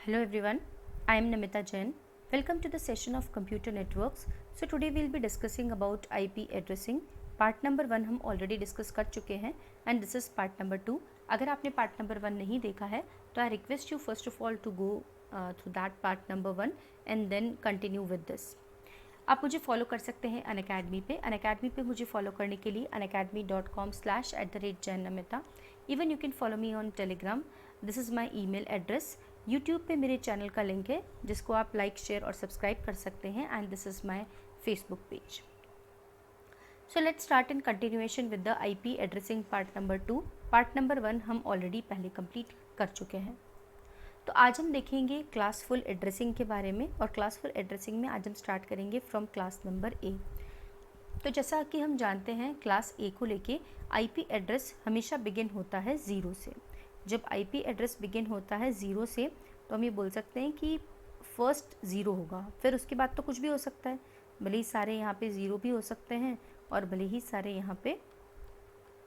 Hello everyone, I am Namita Jain. Welcome to the session of computer networks. So today we will be discussing about IP addressing. Part number 1 हम already discuss कर चुके हैं and this is part number 2. अगर आपने part number 1 नहीं देखा है तो I request you first of all to go through that part number 1 and then continue with this. आप मुझे फॉलो कर सकते हैं अनअकैडमी पे। अनअकैडमी पे मुझे फॉलो करने के लिए unacademy.com/@jainamita. Even you can follow me on Telegram. This is my email address. YouTube पे मेरे चैनल का लिंक है जिसको आप लाइक शेयर और सब्सक्राइब कर सकते हैं and this is my Facebook page. So let's start in continuation with the IP addressing part number 2. Part number 1 हम ऑलरेडी पहले कंप्लीट कर चुके हैं. तो आज हम देखेंगे क्लासफुल एड्रेसिंग के बारे में और क्लासफुल एड्रेसिंग में आज हम स्टार्ट करेंगे फ्रॉम क्लास नंबर A. तो जैसा कि हम जानते हैं क्लास A को लेके IP एड्रेस हमेशा बिगिन होता है 0 से. जब IP एड्रेस बिगिन होता है 0 से तो हम ये बोल सकते हैं कि फर्स्ट 0 होगा, फिर उसके बाद तो कुछ भी हो सकता है. भले ही सारे यहाँ पे 0 भी हो सकते हैं और भले ही सारे यहाँ पे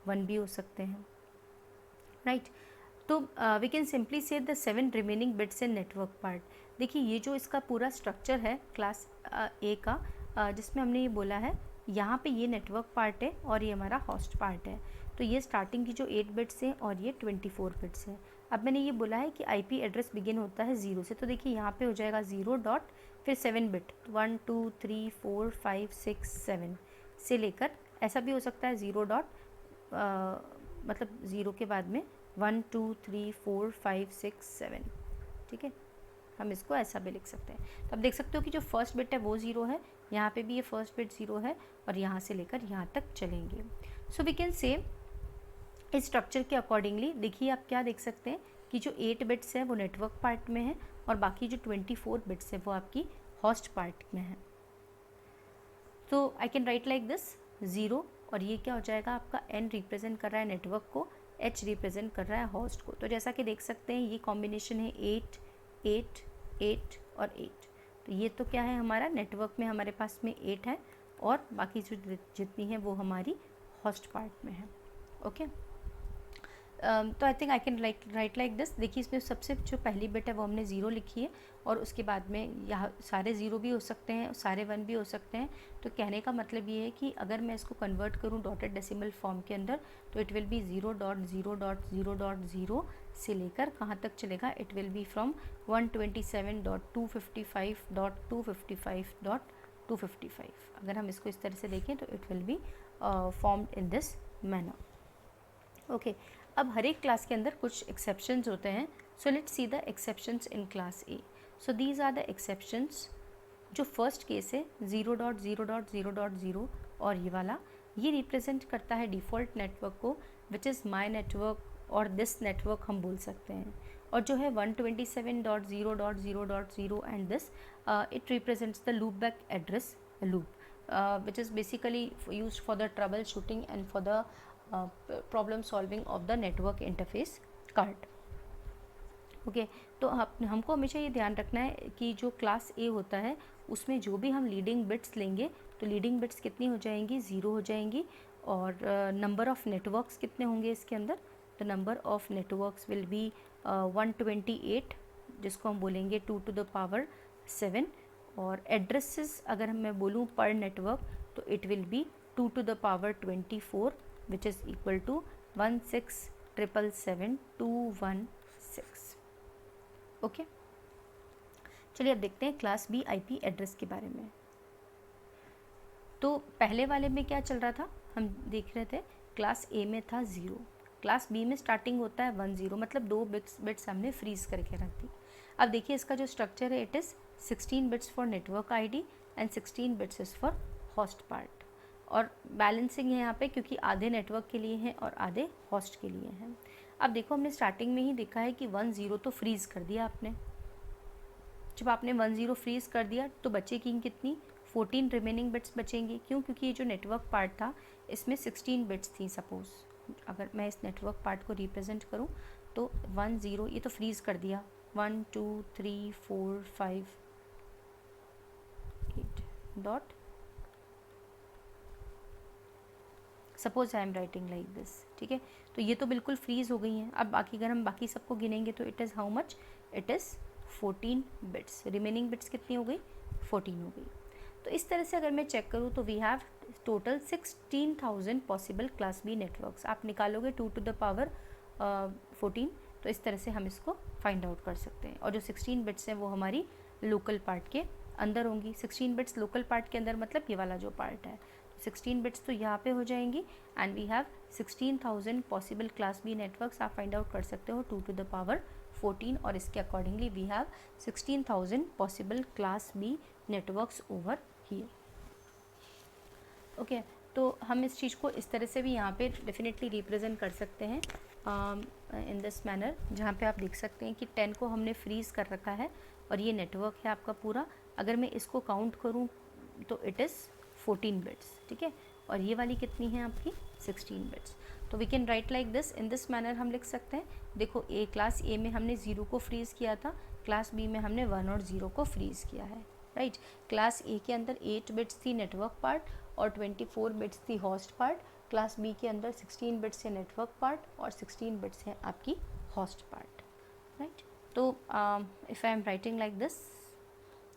1 भी हो सकते हैं, राइट. तो वी कैन सिंपली से the 7 remaining bits in network part. देखिए ये जो इसका पूरा स्ट्रक्चर है क्लास A का, जिसमें हमने ये बोला है यहाँ पे ये नेटवर्क पार्ट है और ये हमारा होस्ट पार्ट है. तो ये स्टार्टिंग की जो 8 बिट्स हैं और ये 24 बिट्स हैं. अब मैंने ये बोला है कि IP एड्रेस बिगिन होता है 0 से, तो देखिए यहाँ पे हो जाएगा 0 डॉट फिर 7 बिट 1 2 3 4 5 6 7 से लेकर ऐसा भी हो सकता है 0 डॉट मतलब 0 के बाद में 1 2 3 4 5 6 7. ठीक है, हम इसको ऐसा भी लिख सकते हैं. तो आप देख सकते हो कि जो फर्स्ट बिट है वो 0 है, यहाँ पे भी ये फर्स्ट बिट 0 है और यहाँ से लेकर यहाँ तक चलेंगे. सो वी कैन से इस स्ट्रक्चर के अकॉर्डिंगली देखिए आप क्या देख सकते हैं कि जो 8 बिट्स है वो नेटवर्क पार्ट में है और बाकी जो 24 बिट्स है वो आपकी होस्ट पार्ट में है. तो I can write like this 0 और ये क्या हो जाएगा आपका N रिप्रेजेंट कर रहा है नेटवर्क को, H रिप्रेजेंट कर रहा है होस्ट को. तो जैसा कि देख सकते हैं ये कॉम्बिनेशन है 8 8 8 और 8. तो ये तो क्या है हमारा नेटवर्क में हमारे पास में 8 है और बाकी जो जितनी है वो हमारी होस्ट पार्ट में है. ओके, तो I think I can write like this. देखिए इसमें सबसे जो पहली बिट है वो हमने 0 लिखी है और उसके बाद में यहाँ सारे 0 भी हो सकते हैं, सारे 1 भी हो सकते हैं. तो कहने का मतलब ये है कि अगर मैं इसको कन्वर्ट करूँ डॉटेड डेसिमल फॉर्म के अंदर तो इट विल बी 0.0.0.0 से लेकर कहाँ तक चलेगा. It will be from 127.255.255.255. अगर हम इसको इस तरह से देखें तो it will be formed in this manner. Okay, अब हर एक क्लास के अंदर कुछ एक्सेप्शंस होते हैं. So let's see the exceptions in class A. So these are the exceptions. जो फर्स्ट केस है 0.0.0.0 और ये वाला ये रिप्रेजेंट करता है डिफ़ॉल्ट नेटवर्क को विच इज़ माई नेटवर्क और दिस नेटवर्क हम बोल सकते हैं. और जो है 127.0.0.0 and this it represents the loop back address loop which is basically used for the trouble shooting and for the problem solving of the network interface card. Okay, तो हमको हमेशा ये ध्यान रखना है कि जो क्लास A होता है उसमें जो भी हम लीडिंग बिट्स लेंगे तो लीडिंग बिट्स कितनी हो जाएंगी, 0 हो जाएंगी. और नंबर ऑफ़ नेटवर्क्स कितने होंगे इसके अंदर. The number of networks will be 128 जिसको हम बोलेंगे 2 to the power 7. और एड्रेसेस अगर मैं बोलूँ पर नेटवर्क तो it will be 2 to the power 24 which is equal to 167777216. Okay, चलिए अब देखते हैं क्लास B IP एड्रेस के बारे में. तो पहले वाले में क्या चल रहा था, हम देख रहे थे क्लास A में था 0, क्लास B में स्टार्टिंग होता है 1 0, मतलब 2 बिट्स हमने फ्रीज करके रख दी. अब देखिए इसका जो स्ट्रक्चर है it is 16 bits for network ID and 16 bits is for host part. और बैलेंसिंग है यहाँ पे क्योंकि आधे नेटवर्क के लिए हैं और आधे होस्ट के लिए हैं. अब देखो हमने स्टार्टिंग में ही देखा है कि 1 0 तो फ्रीज़ कर दिया आपने. जब आपने 1 0 फ्रीज़ कर दिया तो बचेगी कितनी, 14 रिमेनिंग बिट्स बचेंगी. क्यों, क्योंकि ये जो नेटवर्क पार्ट था इसमें 16 बिट्स थी. सपोज़ अगर मैं इस नेटवर्क पार्ट को रिप्रेजेंट करूँ तो 1 0 ये तो फ्रीज़ कर दिया, 1 2 3 4 5 8 dot suppose I am writing like this. ठीक है, तो ये तो बिल्कुल फ्रीज़ हो गई हैं. अब बाकी अगर हम बाकी सबको गिनेंगे तो it is how much, it is 14 bits, remaining bits कितनी हो गई 14 हो गई। तो इस तरह से अगर मैं चेक करूँ तो we have total 16,000 possible class B networks. आप निकालोगे 2 to the power 14, तो इस तरह से हम इसको फाइंड आउट कर सकते हैं। और जो 16 बिट्स हैं वो हमारी लोकल पार्ट के अंदर होंगी। 16 बिट्स लोकल पार्ट के अंदर मतलब ये वाला जो पार्ट है, 16 बिट्स तो यहाँ पे हो जाएंगी and we have 16,000 possible class B networks. आप फाइंड आउट कर सकते हो 2 to the power 14 और इसके accordingly we have 16,000 possible class B networks over here. Okay, तो हम इस चीज़ को इस तरह से भी यहाँ पे डेफिनेटली रिप्रेजेंट कर सकते हैं इन दिस मैनर, जहाँ पे आप देख सकते हैं कि 10 को हमने फ्रीज़ कर रखा है और ये नेटवर्क है आपका पूरा। अगर मैं इसको काउंट करूँ तो इट इज़ 14 बिट्स, ठीक है, और ये वाली कितनी है आपकी 16 बिट्स। तो we can write like this, in this manner हम लिख सकते हैं। देखो क्लास ए में हमने 0 को फ्रीज़ किया था, क्लास बी में हमने 1 और 0 को फ्रीज़ किया है, राइट। क्लास ए के अंदर 8 बिट्स थी नेटवर्क पार्ट और 24 बिट्स थी होस्ट पार्ट। क्लास बी के अंदर 16 बिट्स है नेटवर्क पार्ट और 16 बिट्स है आपकी होस्ट पार्ट, राइट। तो if I am writing like this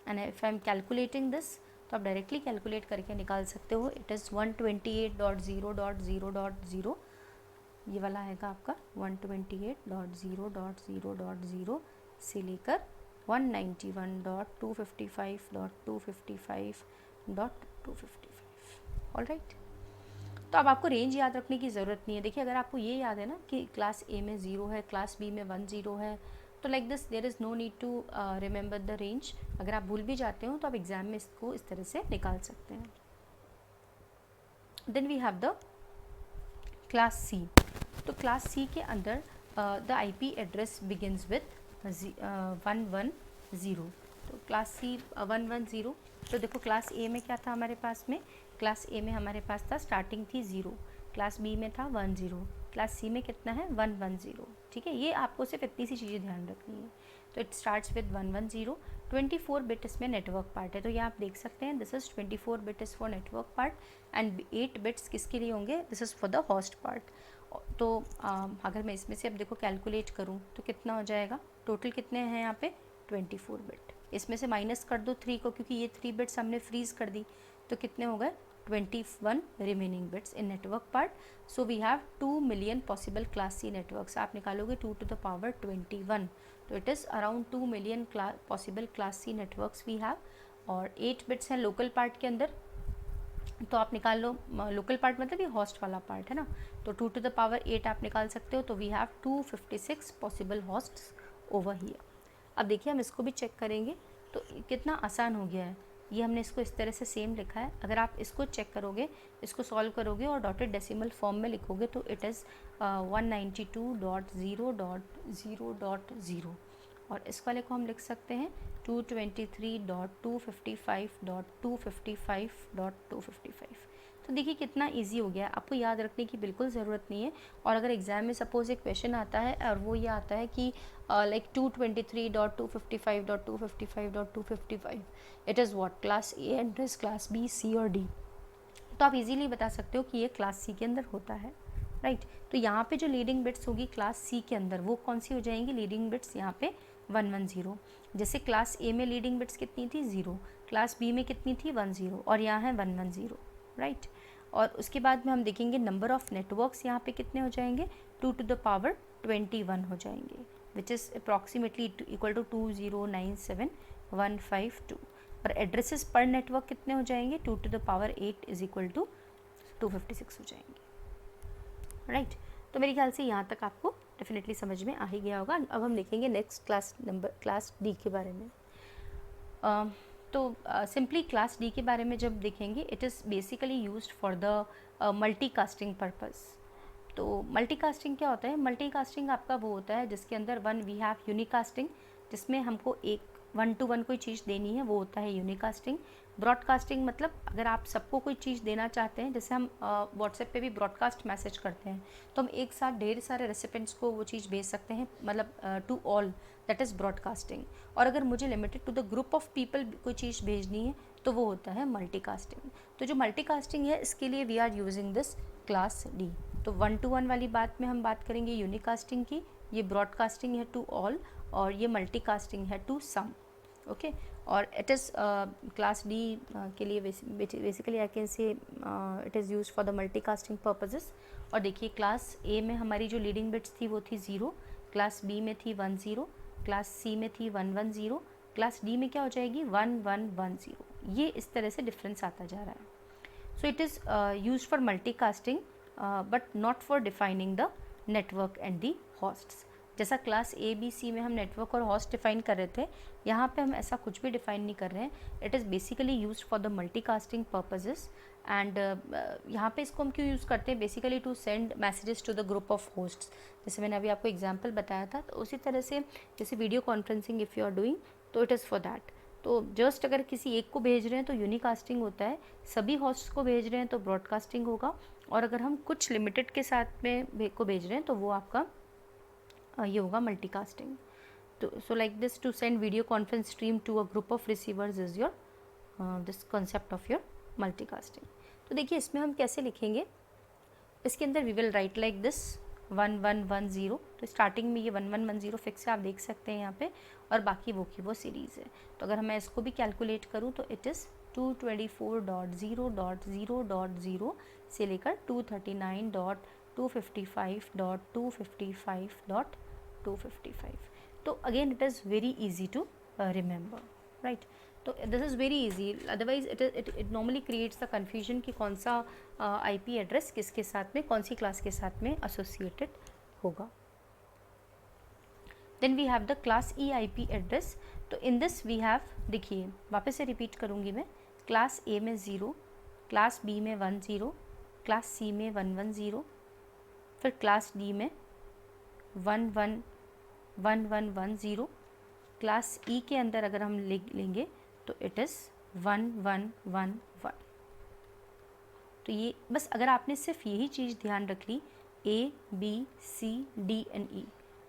and if I am calculating this, तो आप डायरेक्टली कैलकुलेट करके निकाल सकते हो। इट इज़ 128.0.0.0, ये वाला आएगा आपका 128.0.0.0 से लेकर 191.255.255.255। ऑलराइट, तो अब आपको रेंज याद रखने की ज़रूरत नहीं है। देखिए, अगर आपको ये याद है ना कि क्लास ए में 0 है, क्लास बी में 1 0 है, तो like this there is no need to remember the range. अगर आप भूल भी जाते हो तो आप एग्ज़ाम में इसको इस तरह से निकाल सकते हैं। Then we have the class C. तो क्लास सी के अंदर the IP address begins with 110। तो क्लास सी 110। तो देखो क्लास ए में क्या था हमारे पास में, क्लास ए में हमारे पास था स्टार्टिंग थी 0, क्लास बी में था 10, क्लास सी में कितना है 110, ठीक है। ये आपको सिर्फ इतनी सी चीज़ें ध्यान रखनी है। तो इट स्टार्ट्स विद 110। 24 बिट इसमें नेटवर्क पार्ट है, तो ये आप देख सकते हैं this is 24 bit is for network part and 8 bits किसके लिए होंगे, this is for the host part. तो अगर मैं इसमें से अब देखो कैलकुलेट करूँ तो कितना हो जाएगा, टोटल कितने हैं यहाँ पे 24 बिट। इसमें से माइनस कर दो 3 को, क्योंकि ये 3 बिट्स हमने फ्रीज़ कर दी, तो कितने हो गए 21 remaining bits in network part. So we have 2 million possible class C networks. आप निकालोगे 2 to the power 21, तो it is around 2 million possible class C networks we have. और 8 बिट्स हैं लोकल पार्ट के अंदर, तो आप निकाल लो, लोकल पार्ट मतलब ये होस्ट वाला पार्ट है ना, तो 2 to the power 8 आप निकाल सकते हो। तो we have 256 possible hosts over here. अब देखिए हम इसको भी चेक करेंगे तो कितना आसान हो गया है। ये हमने इसको इस तरह से सेम लिखा है। अगर आप इसको चेक करोगे, इसको सॉल्व करोगे और डॉटेड डेसिमल फॉर्म में लिखोगे तो इट इज़ 192.0.0.0 और इस वाले को हम लिख सकते हैं 223.255.255.255। तो देखिए कितना इजी हो गया, आपको याद रखने की बिल्कुल ज़रूरत नहीं है। और अगर एग्ज़ाम में सपोज़ एक क्वेश्चन आता है और वो ये आता है कि like 223.255.255.255 it is what, class A address, class B, C और डी, तो आप इजीली बता सकते हो कि ये क्लास सी के अंदर होता है, राइट। तो यहाँ पे जो लीडिंग बिट्स होगी क्लास सी के अंदर वो कौन सी हो जाएंगी, लीडिंग बिट्स यहाँ पे 110। जैसे क्लास ए में लीडिंग बिट्स कितनी थी 0, क्लास बी में कितनी थी 10 और यहाँ है 110, राइट। और उसके बाद में हम देखेंगे नंबर ऑफ़ नेटवर्क्स यहाँ पे कितने हो जाएंगे, 2 to the power 21 हो जाएंगे, which is approximately equal to 2097152। और एड्रेसेस पर नेटवर्क कितने हो जाएंगे, 2 to the power 8 is equal to 256 हो जाएंगे, राइट। तो मेरे ख्याल से यहाँ तक आपको डेफिनेटली समझ में आ ही गया होगा। अब हम देखेंगे नेक्स्ट क्लास डी के बारे में। तो सिंपली क्लास डी के बारे में जब देखेंगे, it is basically used for the multicasting purpose. तो मल्टीकास्टिंग क्या होता है, मल्टीकास्टिंग आपका वो होता है जिसके अंदर वी हैव यूनिकास्टिंग, जिसमें हमको एक 1 to 1 कोई चीज़ देनी है, वो होता है यूनिकास्टिंग। ब्रॉडकास्टिंग मतलब अगर आप सबको कोई चीज़ देना चाहते हैं, जैसे हम व्हाट्सएप पे भी ब्रॉडकास्ट मैसेज करते हैं, तो हम एक साथ ढेर सारे रेसिपेंट्स को वो चीज़ भेज सकते हैं, मतलब to all, that is broadcasting. और अगर मुझे limited to the group of people कोई चीज़ भेजनी है तो वो होता है मल्टीकास्टिंग। तो जो मल्टीकास्टिंग है इसके लिए we are using this class D. तो 1 to 1 वाली बात में हम बात करेंगे यूनिकास्टिंग की, ये ब्रॉडकास्टिंग है टू ऑल, और ये मल्टीकास्टिंग है टू सम, ओके। और इट इज़ क्लास डी के लिए basically I can say it is use for the multicasting purposes. और देखिए क्लास ए में हमारी जो लीडिंग बिट्स थी वो थी 0, क्लास बी में थी 1 0, क्लास सी में थी 1 1 0, क्लास डी में क्या हो जाएगी 1 1 1 0। ये इस तरह से डिफरेंस आता जा रहा है। So it is use for multicasting but not for defining the network and the hosts. जैसा क्लास ए बी सी में हम नेटवर्क और हॉस्ट डिफाइन कर रहे थे, यहाँ पे हम ऐसा कुछ भी डिफाइन नहीं कर रहे हैं। It is basically use for the multicasting purposes. And यहाँ पे इसको हम क्यों यूज़ करते हैं, basically to send messages to the group of hosts. जैसे मैंने अभी आपको एग्जांपल बताया था, तो उसी तरह से जैसे video conferencing if you are doing, तो इट इज़ फॉर दैट। तो जस्ट अगर किसी एक को भेज रहे हैं तो यूनिकास्टिंग होता है, सभी होस्ट्स को भेज रहे हैं तो ब्रॉडकास्टिंग होगा, और अगर हम कुछ लिमिटेड के साथ में को भेज रहे हैं तो वो आपका ये होगा मल्टीकास्टिंग। तो so like this, to send video conference stream to a group of receivers is your this concept of your multicasting. तो देखिए इसमें हम कैसे लिखेंगे, इसके अंदर we will write like this 1 1 1 0। तो स्टार्टिंग में ये 1 1 1 0 फिक्स है, आप देख सकते हैं यहाँ पे, और बाकी वो की वो सीरीज़ है। तो अगर मैं इसको भी कैलकुलेट करूँ तो इट इज़ 224.0.0.0 से लेकर 239.255.255.255। तो again it is very easy to remember, right. तो this is very easy, otherwise it normally creates the confusion कि कौन सा आईपी एड्रेस किसके साथ में, कौन सी क्लास के साथ में एसोसिएटेड होगा। Then we have the class E IP address. तो इन दिस वी हैव, देखिए वापस से रिपीट करूँगी मैं, क्लास ए में 0, क्लास बी में 1 0, क्लास सी में 1 1 0, फिर क्लास डी में 1 1 1 1 1 0, क्लास ई के अंदर अगर हम लेंगे तो इट इज़ 1 1 1 1। तो ये बस अगर आपने सिर्फ यही चीज़ ध्यान रख ली, A B C D and E,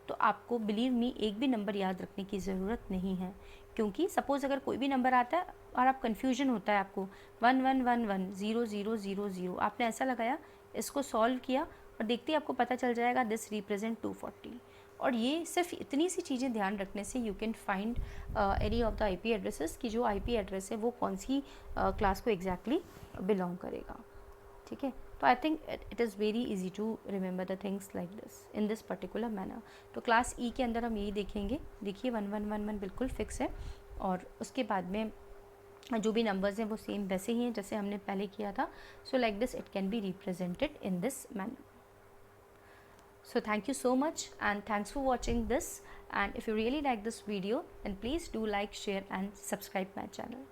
तो आपको बिलीव मी एक भी नंबर याद रखने की ज़रूरत नहीं है। क्योंकि सपोज़ अगर कोई भी नंबर आता है और आप कन्फ्यूजन होता है आपको 1 1 1 1 0 0 0 0, आपने ऐसा लगाया, इसको सॉल्व किया और देखते ही आपको पता चल जाएगा दिस रिप्रेजेंट 240। और ये सिर्फ इतनी सी चीज़ें ध्यान रखने से you can find any of the IP addresses कि जो आईपी एड्रेस है वो कौन सी क्लास को एग्जैक्टली बिलोंग करेगा, ठीक है। तो I think it is very easy to remember the things like this in this particular manner. तो क्लास ई के अंदर हम यही देखेंगे, देखिए 1 1 1 1 बिल्कुल फिक्स है, और उसके बाद में जो भी नंबर्स हैं वो सेम वैसे ही हैं जैसे हमने पहले किया था। सो like this it can be represented in this manner. So thank you so much and thanks for watching this, and if you really like this video then please do like, share and subscribe my channel.